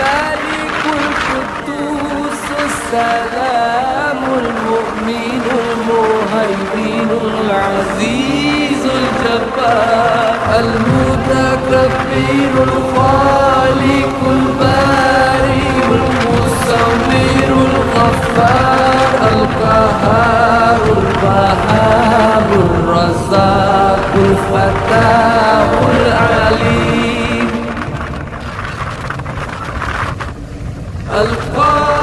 الملك القدوس السلام المؤمن المهيمن العزيز الجبار المتكبر الخالق البارئ المصور الغفار القهار الوهاب الرزاق الفتاح العليم القادر